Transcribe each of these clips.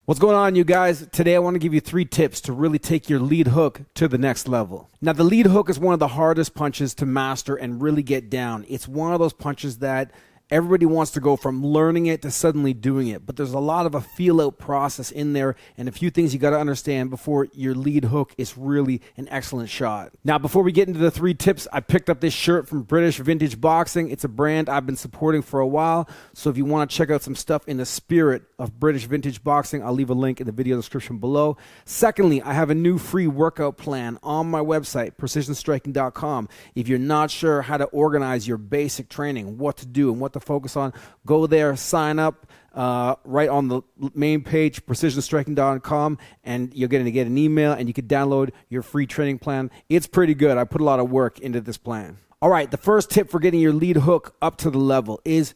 What's going on, you guys? Today I want to give you 3 tips to really take your lead hook to the next level. Now, the lead hook is one of the hardest punches to master and really get down. It's one of those punches that everybody wants to go from learning it to suddenly doing it, but there's a lot of a feel-out process in there and a few things you got to understand before your lead hook is really an excellent shot. Now, before we get into the 3 tips, I picked up this shirt from British Vintage Boxing. It's a brand I've been supporting for a while, so if you want to check out some stuff in the spirit of British Vintage Boxing, I'll leave a link in the video description below. Secondly, I have a new free workout plan on my website, precisionstriking.com. If you're not sure how to organize your basic training, what to do and what to focus on, go there, sign up right on the main page, precisionstriking.com, and you're going to get an email and you can download your free training plan. It's pretty good. I put a lot of work into this plan. All right, the first tip for getting your lead hook up to the level is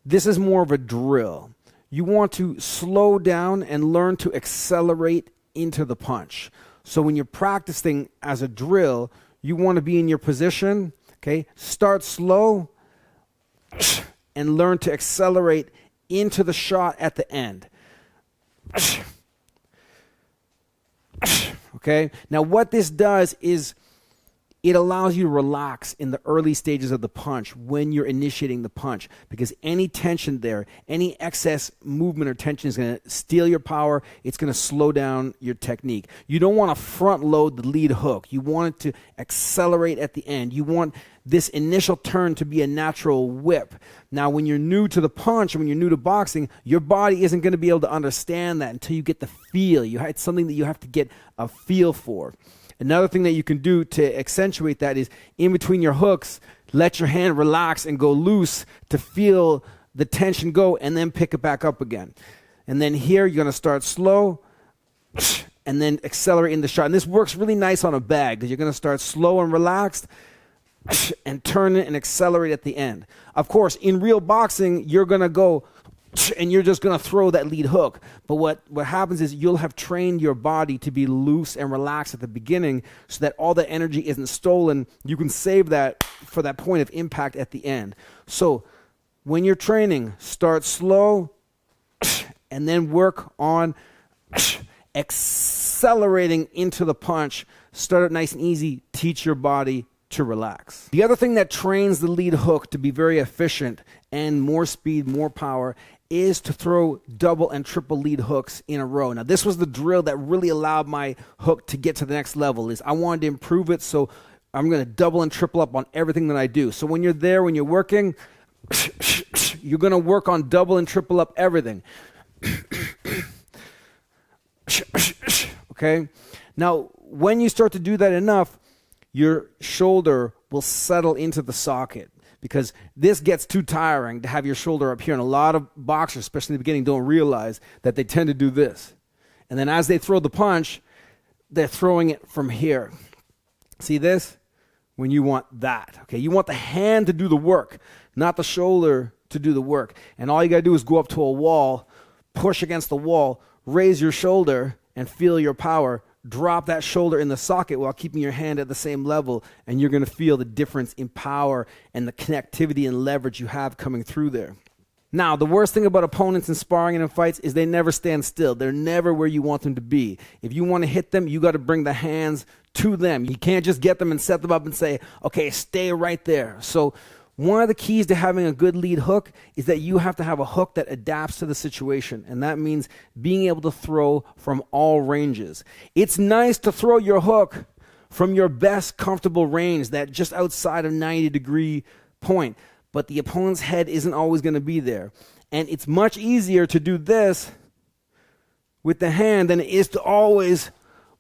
this is more of a drill. You want to slow down and learn to accelerate into the punch. So when you're practicing as a drill, you want to be in your position, okay? Start slow and learn to accelerate into the shot at the end. Okay? Now what this does is it allows you to relax in the early stages of the punch when you're initiating the punch, because any tension there, any excess movement or tension is going to steal your power. It's going to slow down your technique. You don't want to front load the lead hook. You want it to accelerate at the end. You want this initial turn to be a natural whip. Now, when you're new to the punch, when you're new to boxing, your body isn't going to be able to understand that until you get the feel. It's something that you have to get a feel for. Another thing that you can do to accentuate that is in between your hooks, let your hand relax and go loose to feel the tension go, and then pick it back up again. And then here you're going to start slow and then accelerate in the shot. And this works really nice on a bag because you're going to start slow and relaxed and turn it and accelerate at the end. Of course, in real boxing, you're going to go and you're just going to throw that lead hook. But what happens is you'll have trained your body to be loose and relaxed at the beginning so that all the energy isn't stolen. You can save that for that point of impact at the end. So when you're training, start slow and then work on accelerating into the punch. Start it nice and easy. Teach your body to relax. The other thing that trains the lead hook to be very efficient and more speed, more power is to throw double and triple lead hooks in a row. Now, this was the drill that really allowed my hook to get to the next level. Is I wanted to improve it, so I'm going to double and triple up on everything that I do. So when you're there, when you're working, you're going to work on double and triple up everything. Okay? Now, when you start to do that enough, your shoulder will settle into the socket, because this gets too tiring to have your shoulder up here. And a lot of boxers, especially in the beginning, don't realize that they tend to do this. And then as they throw the punch, they're throwing it from here. See this? When you want that. Okay, you want the hand to do the work, not the shoulder to do the work. And all you got to do is go up to a wall, push against the wall, raise your shoulder, and feel your power. Drop that shoulder in the socket while keeping your hand at the same level, and you're going to feel the difference in power and the connectivity and leverage you have coming through there. Now, the worst thing about opponents in sparring and in fights is they never stand still. They're never where you want them to be. If you want to hit them, you got to bring the hands to them. You can't just get them and set them up and say, okay, stay right there. So one of the keys to having a good lead hook is that you have to have a hook that adapts to the situation. And that means being able to throw from all ranges. It's nice to throw your hook from your best comfortable range, that just outside of 90-degree point. But the opponent's head isn't always going to be there. And it's much easier to do this with the hand than it is to always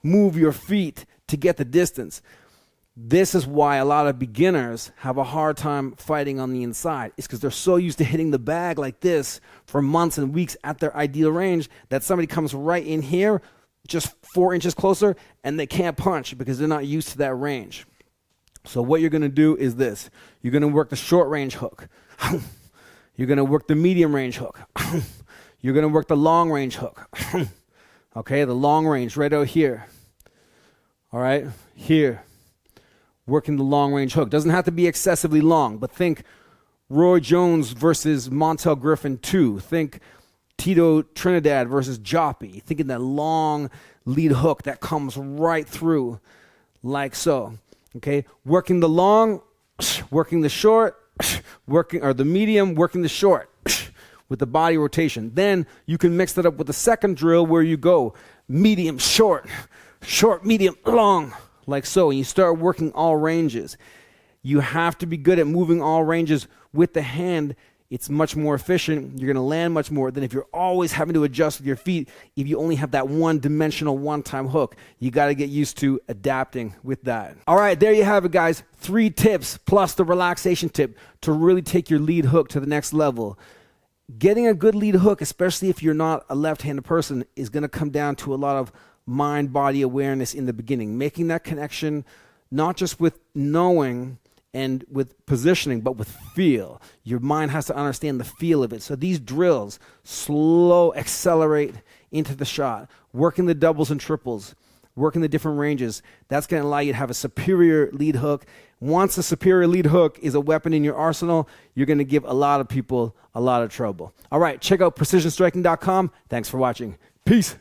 move your feet to get the distance. This is why a lot of beginners have a hard time fighting on the inside. It's because they're so used to hitting the bag like this for months and weeks at their ideal range that somebody comes right in here, just 4 inches closer, and they can't punch because they're not used to that range. So what you're going to do is this. You're going to work the short range hook. You're going to work the medium range hook. You're going to work the long range hook. Okay, the long range right out here. All right, here. Working the long range hook. Doesn't have to be excessively long, but think Roy Jones versus Montel Griffin 2. Think Tito Trinidad versus Joppy. Thinking that long lead hook that comes right through like so. Okay, working the long, working the short, working or the medium, working the short with the body rotation. Then you can mix that up with the second drill where you go medium, short, short, medium, long, like so. And you start working all ranges. You have to be good at moving all ranges with the hand. It's much more efficient. You're going to land much more than if you're always having to adjust with your feet. If you only have that one-dimensional, one-time hook, you got to get used to adapting with that. All right, there you have it, guys. 3 tips plus the relaxation tip to really take your lead hook to the next level. Getting a good lead hook, especially if you're not a left-handed person, is going to come down to a lot of mind-body awareness in the beginning. Making that connection, not just with knowing and with positioning, but with feel. Your mind has to understand the feel of it. So these drills, slow, accelerate into the shot, working the doubles and triples, working the different ranges. That's going to allow you to have a superior lead hook. Once a superior lead hook is a weapon in your arsenal, you're going to give a lot of people a lot of trouble. All right, check out precisionstriking.com. Thanks for watching. Peace.